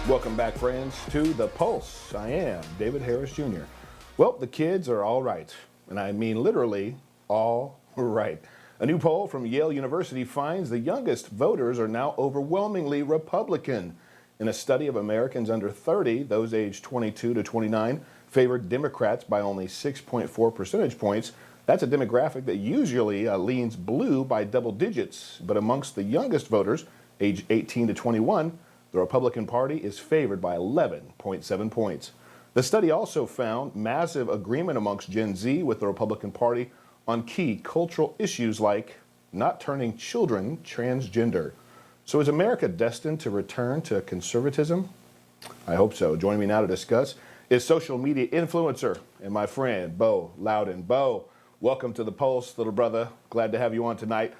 Welcome back, friends, to The Pulse. I am David Harris Jr. Well, the kids are all right, and I mean literally all right. A new poll from Yale University finds the youngest voters are now overwhelmingly Republican. In a study of Americans under 30, those aged 22 to 29 favored Democrats by only 6.4 percentage points. That's a demographic that usually leans blue by double digits. But amongst the youngest voters, aged 18 to 21, the Republican Party is favored by 11.7 points. The study also found massive agreement amongst Gen Z with the Republican Party on key cultural issues like not turning children transgender. So is America destined to return to conservatism? I hope so. Joining me now to discuss is social media influencer and my friend, Bo Loudon. Bo, welcome to The Pulse, little brother. Glad to have you on tonight.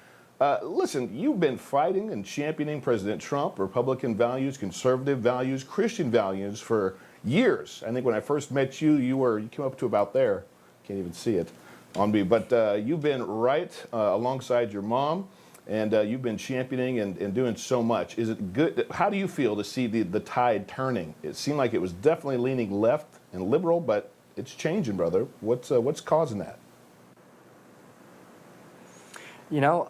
Listen, you've been fighting and championing President Trump, Republican values, conservative values, Christian values for years. I think when I first met you, you came up to about there. Can't even see it on me. But you've been right alongside your mom, and you've been championing and doing so much. Is it good? How do you feel to see the tide turning? It seemed like it was definitely leaning left and liberal, but it's changing, brother. What's causing that? You know,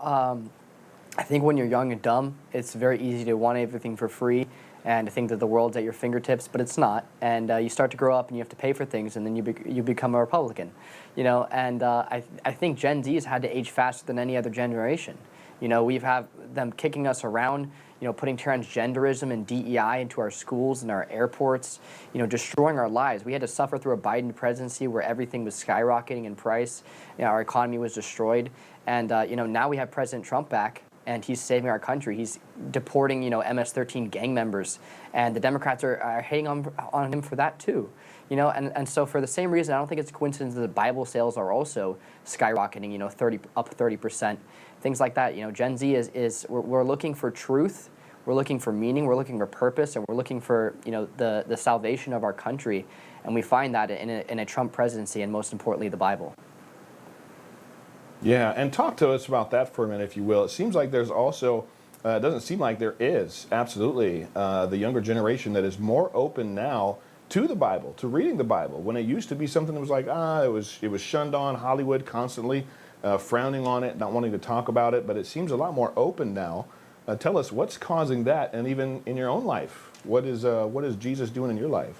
I think when you're young and dumb, it's very easy to want everything for free and to think that the world's at your fingertips, but it's not. And you start to grow up and you have to pay for things, and then you become a Republican. You know, and I think Gen Z has had to age faster than any other generation. You know, we've had them kicking us around, you know, putting transgenderism and DEI into our schools and our airports, you know, destroying our lives. We had to suffer through a Biden presidency where everything was skyrocketing in price. You know, our economy was destroyed. And, you know, now we have President Trump back, and he's saving our country. He's deporting, you know, MS-13 gang members. And the Democrats are hating on him for that, too. You know, and so for the same reason, I don't think it's a coincidence that Bible sales are also skyrocketing, you know, up 30%. Things like that. You know, Gen Z we're looking for truth. We're looking for meaning. We're looking for purpose. And we're looking for, you know, the salvation of our country. And we find that in a Trump presidency, and most importantly, the Bible. Yeah, and talk to us about that for a minute, if you will. It seems like there's also, it doesn't seem like there is, absolutely, the younger generation that is more open now to the Bible, to reading the Bible, when it used to be something that was like, it was shunned on, Hollywood constantly frowning on it, not wanting to talk about it, but it seems a lot more open now. Tell us what's causing that, and even in your own life, what is Jesus doing in your life?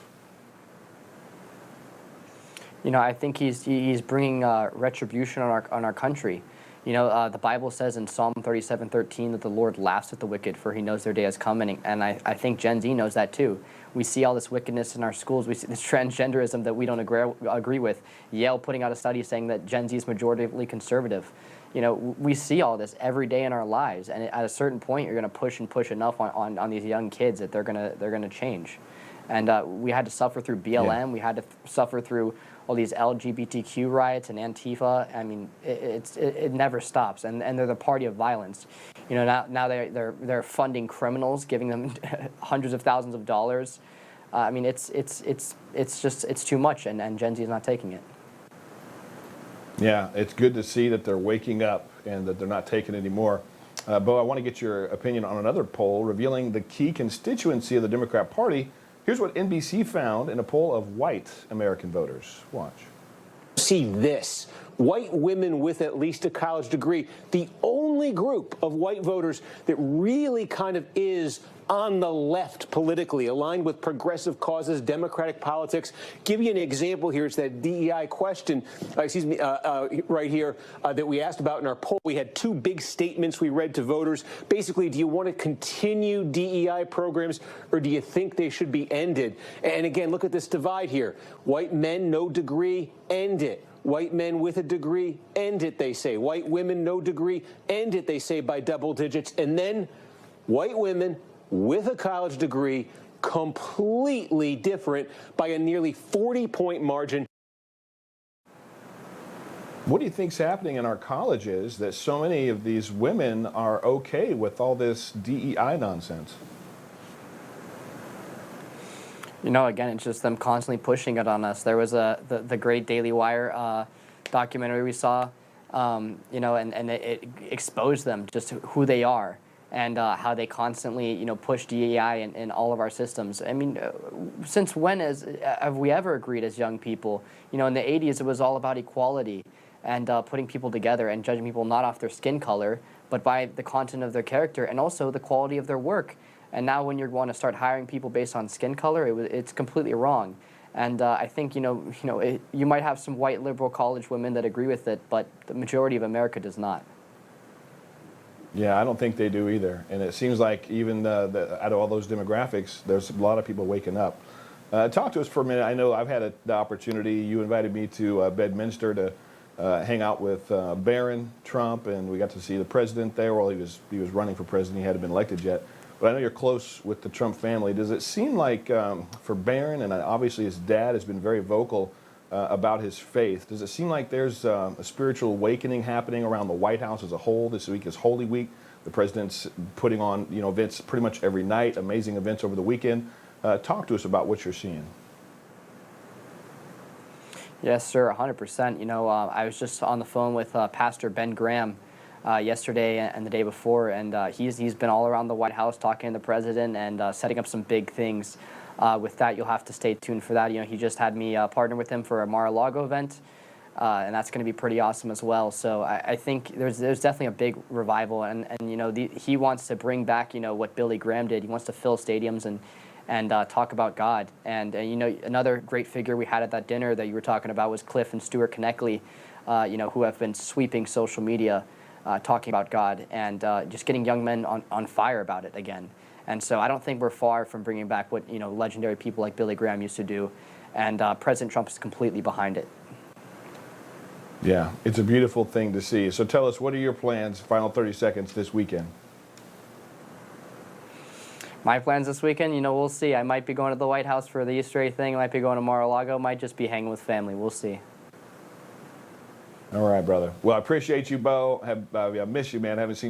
You know, I think he's bringing retribution on our country. You know, the Bible says in Psalm 37:13 that the Lord laughs at the wicked, for he knows their day is coming. And I think Gen Z knows that too. We see all this wickedness in our schools. We see this transgenderism that we don't agree with. Yale putting out a study saying that Gen Z is majoritively conservative. You know, we see all this every day in our lives. And at a certain point, you're going to push and push enough on these young kids that they're gonna change. And we had to suffer through BLM. Yeah. We had to suffer through all these LGBTQ riots and Antifa. I mean, it never stops, and they're the party of violence. You know, now they're funding criminals, giving them hundreds of thousands of dollars. I mean, it's too much, and Gen Z is not taking it. Yeah, it's good to see that they're waking up and that they're not taking it anymore. Bo, I want to get your opinion on another poll revealing the key constituency of the Democrat Party. Here's what NBC found in a poll of white American voters. Watch. See this. White women with at least a college degree, the only group of white voters that really kind of is on the left politically, aligned with progressive causes, democratic politics. Give you an example here. It's that DEI question, right here, that we asked about in our poll. We had two big statements we read to voters. Basically, do you want to continue DEI programs, or do you think they should be ended? And again, look at this divide here. White men, no degree, end it. White men with a degree, end it, they say. White women, no degree, end it, they say, by double digits. And then white women with a college degree, completely different by a nearly 40-point margin. What do you think's happening in our colleges that so many of these women are okay with all this DEI nonsense? You know, again, it's just them constantly pushing it on us. There was the great Daily Wire documentary we saw, you know, and it exposed them just who they are. and how they constantly, push DEI in all of our systems. I mean, since when have we ever agreed as young people? In the 80s, it was all about equality and putting people together and judging people not off their skin color, but by the content of their character and also the quality of their work. And now when you want to start hiring people based on skin color, it's completely wrong. And I think, you might have some white liberal college women that agree with it, but the majority of America does not. Yeah, I don't think they do either. And it seems like even out of all those demographics, there's a lot of people waking up. Talk to us for a minute. I know I've had the opportunity. You invited me to Bedminster to hang out with Barron Trump, and we got to see the president there. Well, he was running for president. He hadn't been elected yet. But I know you're close with the Trump family. Does it seem like for Barron, and obviously his dad has been very vocal about his faith, does it seem like there's a spiritual awakening happening around the White House as a whole? This week is Holy Week. The president's putting on events pretty much every night, amazing events over the weekend. Talk to us about what you're seeing. Yes, sir, 100%. I was just on the phone with Pastor Ben Graham yesterday and the day before, and he's been all around the White House talking to the president and setting up some big things. With that, you'll have to stay tuned for that. He just had me partner with him for a Mar-a-Lago event, and that's going to be pretty awesome as well. So I think there's definitely a big revival, and he wants to bring back what Billy Graham did. He wants to fill stadiums and talk about God. And another great figure we had at that dinner that you were talking about was Cliff and Stuart Conneckley, who have been sweeping social media, talking about God and just getting young men on fire about it again. And so I don't think we're far from bringing back what legendary people like Billy Graham used to do, and President Trump is completely behind it. Yeah, it's a beautiful thing to see. So tell us, what are your plans, final 30 seconds, this weekend? My plans this weekend, we'll see. I might be going to the White House for the Easter egg thing. I might be going to Mar-a-Lago. Might just be hanging with family. We'll see. All right, brother. Well, I appreciate you, Bo. I miss you, man. I haven't seen